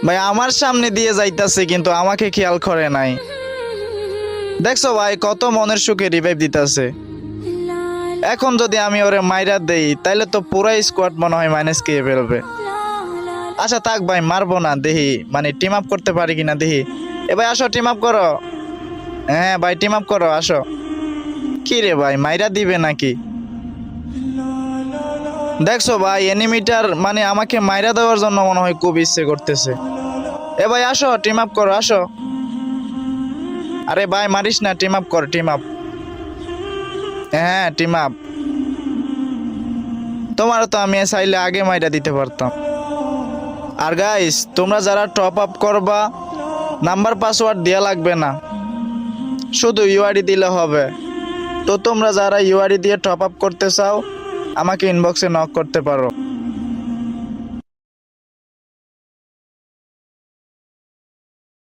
ভাই আমার সামনে দিয়ে যাইতাছে কিন্তু আমাকে খেয়াল করে নাই। দেখছো ভাই কত মনের সুখে রিভাইভ দিতাছে। এখন যদি আমি ওরে মাইরা দেই তাইলে তো পুরাই স্কোয়াড মনে হয় মাইনাস খেয়ে ফেলবে। আচ্ছা থাক ভাই, মারবো না, দেখি মানে টিম আপ করতে পারি কিনা দেখি। এ ভাই আসো টিম আপ করো। হ্যাঁ ভাই টিম আপ করো, আসো। কি রে ভাই, মাইরা দিবে নাকি? দেখছো ভাই এনিমিটার মানে আমাকে মাইরা দেওয়ার জন্য মনে হয় খুব ইচ্ছে করতেছে। এ ভাই আসো টিম আপ করো, আসো। আরে ভাই মারিস না, টিম আপ কর, টিম আপ। হ্যাঁ টিম আপ। তোমারও তো আমি চাইলে আগে মাইরা দিতে পারতাম। আর গাইস তোমরা যারা টপ আপ করবা, নাম্বার পাসওয়ার্ড দেওয়া লাগবে না, শুধু ইউআইডি দিলে হবে। তো তোমরা যারা ইউআইডি দিয়ে টপ আপ করতে চাও আমাকে ইনবক্সে নক করতে পারো।